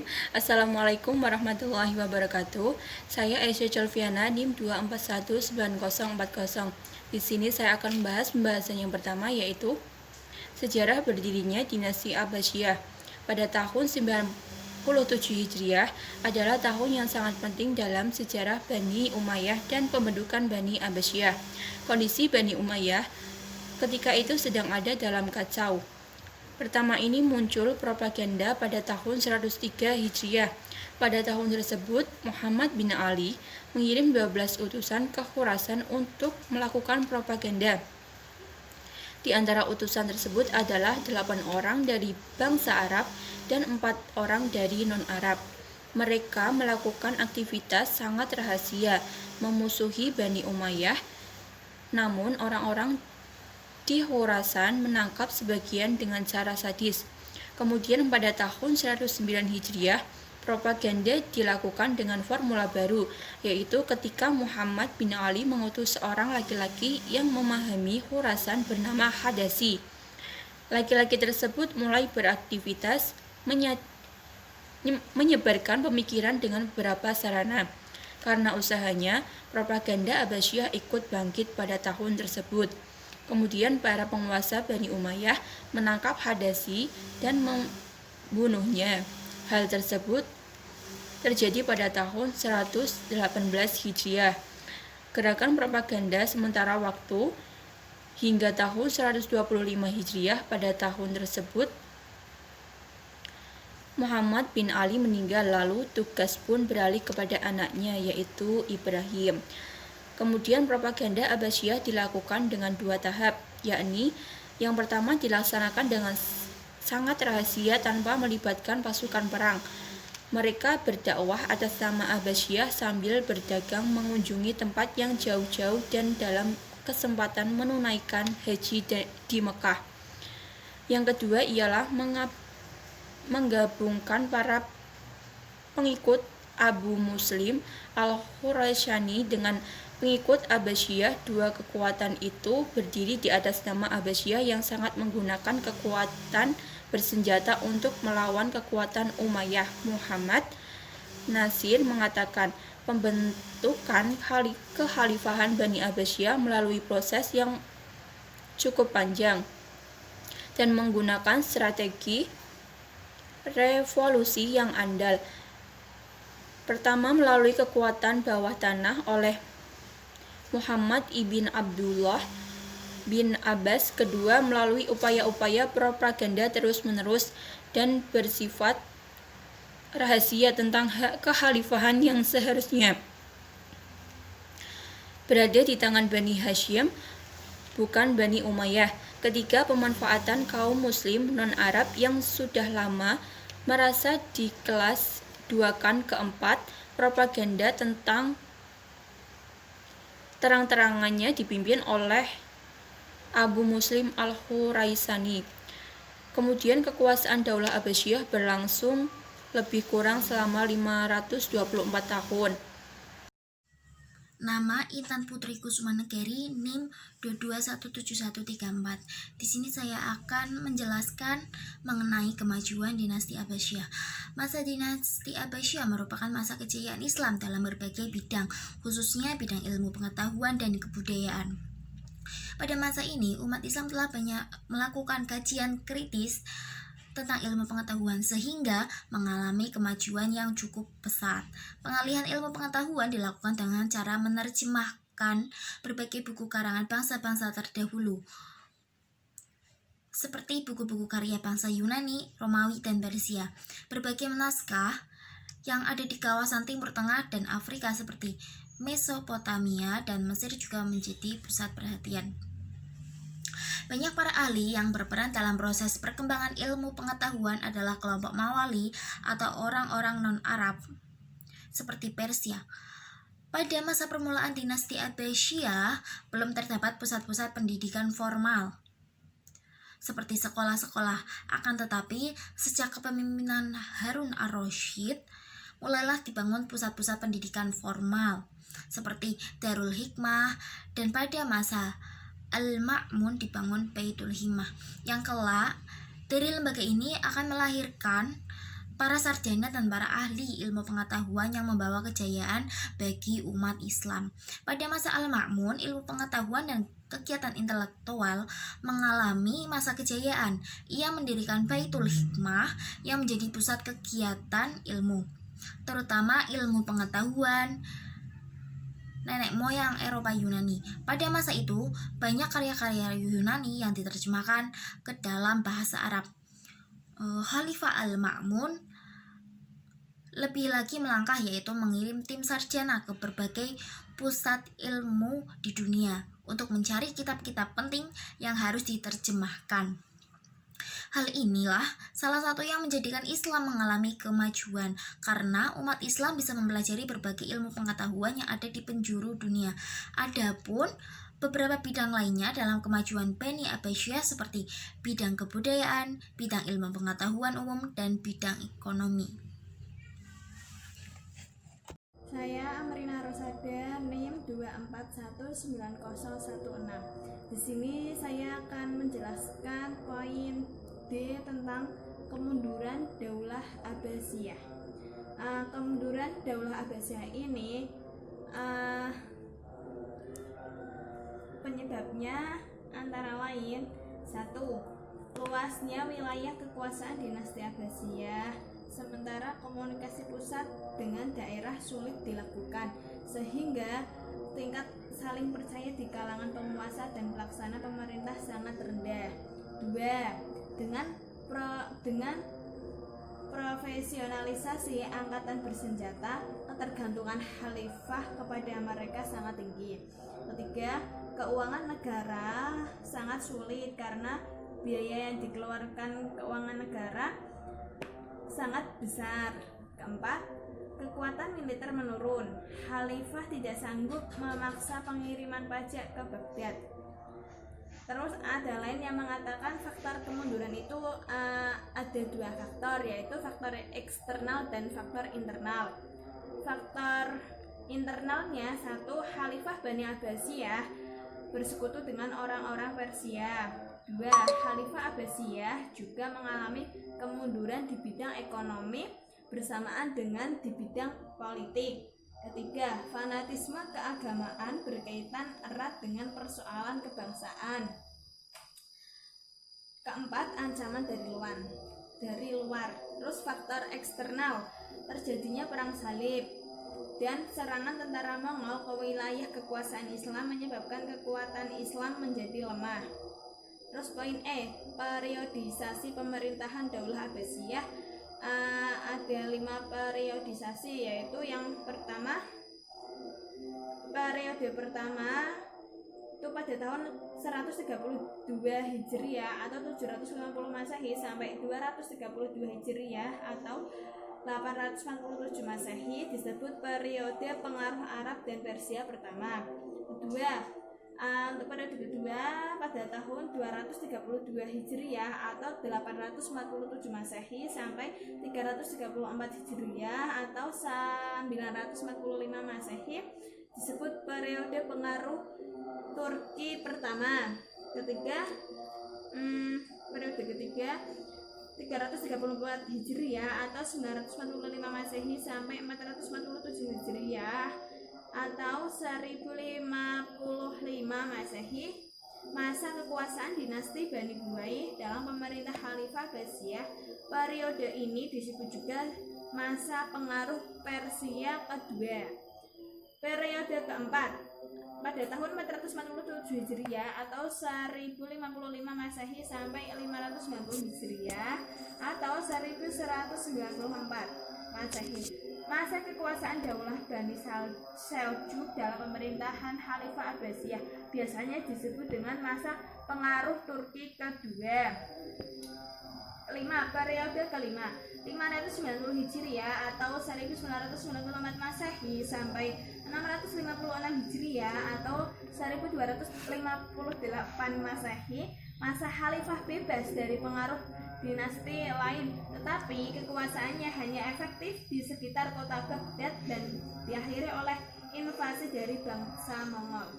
Bismillahirrahmanirrahim. Assalamualaikum warahmatullahi wabarakatuh. Saya Aisyah Chalviana, NIM 2419040. Di sini saya akan membahas pembahasan yang pertama, yaitu sejarah berdirinya dinasti Abbasiyah. Pada tahun 97 Hijriah adalah tahun yang sangat penting dalam sejarah Bani Umayyah dan pembentukan Bani Abbasiyah. Kondisi Bani Umayyah ketika itu sedang ada dalam kacau. Pertama ini muncul propaganda pada tahun 103 Hijriah. Pada tahun tersebut, Muhammad bin Ali mengirim 12 utusan ke Khurasan untuk melakukan propaganda. Di antara utusan tersebut adalah 8 orang dari bangsa Arab dan 4 orang dari non-Arab. Mereka melakukan aktivitas sangat rahasia, memusuhi Bani Umayyah. Namun orang-orang di Khurasan menangkap sebagian dengan cara sadis. Kemudian pada tahun 109 Hijriah, propaganda dilakukan dengan formula baru, yaitu ketika Muhammad bin Ali mengutus seorang laki-laki yang memahami Khurasan bernama Hadasi. Laki-laki tersebut mulai beraktivitas menyebarkan pemikiran dengan beberapa sarana. Karena usahanya, propaganda Abbasiyah ikut bangkit pada tahun tersebut. Kemudian para penguasa Bani Umayyah menangkap Hadasi dan membunuhnya. Hal tersebut terjadi pada tahun 118 Hijriah. Gerakan propaganda sementara waktu hingga tahun 125 Hijriah. Pada tahun tersebut Muhammad bin Ali meninggal, lalu tugas pun beralih kepada anaknya, yaitu Ibrahim. Kemudian propaganda Abbasiyah dilakukan dengan 2 tahap, yakni yang pertama dilaksanakan dengan sangat rahasia tanpa melibatkan pasukan perang. Mereka berdakwah atas nama Abbasiyah sambil berdagang, mengunjungi tempat yang jauh-jauh dan dalam kesempatan menunaikan haji di Mekah. Yang kedua ialah menggabungkan para pengikut Abu Muslim al-Khurasani dengan pengikut Abbasiyah. 2 kekuatan itu berdiri di atas nama Abbasiyah yang sangat menggunakan kekuatan bersenjata untuk melawan kekuatan Umayyah. Muhammad Nasir mengatakan pembentukan kekhalifahan Bani Abbasiyah melalui proses yang cukup panjang dan menggunakan strategi revolusi yang andal. Pertama, melalui kekuatan bawah tanah oleh Muhammad ibn Abdullah bin Abbas. Kedua, melalui upaya-upaya propaganda terus-menerus dan bersifat rahasia tentang hak kekhalifahan yang seharusnya berada di tangan Bani Hashim, bukan Bani Umayyah. Ketiga, pemanfaatan kaum muslim non-Arab yang sudah lama merasa di kelas 2kan. Keempat, propaganda tentang terang-terangannya dipimpin oleh Abu Muslim al-Khuraisani. Kemudian kekuasaan Daulah Abbasiyah berlangsung lebih kurang selama 524 tahun. Nama Intan Putri Kusumanegari, NIM 2217134. Di sini saya akan menjelaskan mengenai kemajuan dinasti Abbasiyah. Masa dinasti Abbasiyah merupakan masa kejayaan Islam dalam berbagai bidang, khususnya bidang ilmu pengetahuan dan kebudayaan. Pada masa ini, umat Islam telah banyak melakukan kajian kritis tentang ilmu pengetahuan sehingga mengalami kemajuan yang cukup pesat. Pengalihan ilmu pengetahuan dilakukan dengan cara menerjemahkan berbagai buku karangan bangsa-bangsa terdahulu, seperti buku-buku karya bangsa Yunani, Romawi, dan Persia. Berbagai naskah yang ada di kawasan Timur Tengah dan Afrika seperti Mesopotamia dan Mesir juga menjadi pusat perhatian. Banyak para ahli yang berperan dalam proses perkembangan ilmu pengetahuan adalah kelompok Mawali atau orang-orang non-Arab seperti Persia. Pada masa permulaan dinasti Abbasiyah, belum terdapat pusat-pusat pendidikan formal seperti sekolah-sekolah. Akan tetapi, sejak kepemimpinan Harun ar-Rasyid, mulailah dibangun pusat-pusat pendidikan formal seperti Darul Hikmah, dan pada masa Al-Ma'mun dibangun Baitul Himmah, yang kelak dari lembaga ini akan melahirkan para sarjana dan para ahli ilmu pengetahuan yang membawa kejayaan bagi umat Islam. Pada masa Al-Ma'mun, ilmu pengetahuan dan kegiatan intelektual mengalami masa kejayaan. Ia mendirikan Baitul Hikmah yang menjadi pusat kegiatan ilmu, terutama ilmu pengetahuan nenek moyang Eropa Yunani. Pada masa itu, banyak karya-karya Yunani yang diterjemahkan ke dalam bahasa Arab. Khalifah Al-Ma'mun lebih lagi melangkah, yaitu mengirim tim sarjana ke berbagai pusat ilmu di dunia untuk mencari kitab-kitab penting yang harus diterjemahkan. Hal inilah salah satu yang menjadikan Islam mengalami kemajuan, karena umat Islam bisa mempelajari berbagai ilmu pengetahuan yang ada di penjuru dunia. Adapun beberapa bidang lainnya dalam kemajuan Bani Abbasiyah seperti bidang kebudayaan, bidang ilmu pengetahuan umum, dan bidang ekonomi. Saya Amrina Rosada, NIM 2419016. Di sini saya akan menjelaskan poin D tentang kemunduran Daulah Abbasiyah. Kemunduran Daulah Abbasiyah ini penyebabnya antara lain: 1. Luasnya wilayah kekuasaan dinasti Abbasiyah, sementara komunikasi pusat dengan daerah sulit dilakukan, sehingga tingkat saling percaya di kalangan penguasa dan pelaksana pemerintah sangat rendah. 2. Dengan profesionalisasi angkatan bersenjata, ketergantungan khalifah kepada mereka sangat tinggi. 3. Keuangan negara sangat sulit karena biaya yang dikeluarkan keuangan negara sangat besar. 4. Kekuatan militer menurun. Khalifah tidak sanggup memaksa pengiriman pajak ke Baghdad. Terus ada lain yang mengatakan faktor kemunduran itu ada 2 faktor, yaitu faktor eksternal dan faktor internal. Faktor internalnya: 1. Khalifah Bani Abbasiyah bersekutu dengan orang-orang Persia. 2. Khalifah Abbasiyah juga mengalami kemunduran di bidang ekonomi bersamaan dengan di bidang politik. 3. Fanatisme keagamaan berkaitan erat dengan persoalan kebangsaan. 4. Ancaman dari luar. Terus faktor eksternal: terjadinya perang salib dan serangan tentara Mongol ke wilayah kekuasaan Islam menyebabkan kekuatan Islam menjadi lemah. Terus poin E, periodisasi pemerintahan Daulah Abbasiyah. Ada 5 periodisasi, yaitu yang pertama, periode pertama itu pada tahun 132 Hijriah atau 750 Masehi sampai 232 Hijriah atau 847 Masehi, disebut periode pengaruh Arab dan Persia pertama. Kedua, untuk periode kedua pada tahun 232 Hijriah atau 847 Masehi sampai 334 Hijriah atau 945 Masehi, disebut periode pengaruh Turki pertama. Ketiga, periode ketiga 334 Hijriah atau 945 Masehi sampai 447 Hijriah atau 1055 Masehi, masa kekuasaan dinasti Bani Buai dalam pemerintah Khalifah Abbasiyah. Periode ini disebut juga masa pengaruh Persia kedua. Periode keempat pada tahun 447 Hijriah atau 1055 Masehi sampai 590 Hijriah atau 1194 Masehi. Masa kekuasaan Daulah Bani Seljuk dalam pemerintahan Khalifah Abbasiyah biasanya disebut dengan masa pengaruh Turki kedua. 5. Periode kelima 590 Hijriah atau 1994 Masehi sampai 656 Hijriah atau 1258 Masehi, masa khalifah bebas dari pengaruh dinasti lain, tetapi kekuasaannya hanya efektif di sekitar kota Baghdad dan diakhiri oleh invasi dari bangsa Mongol.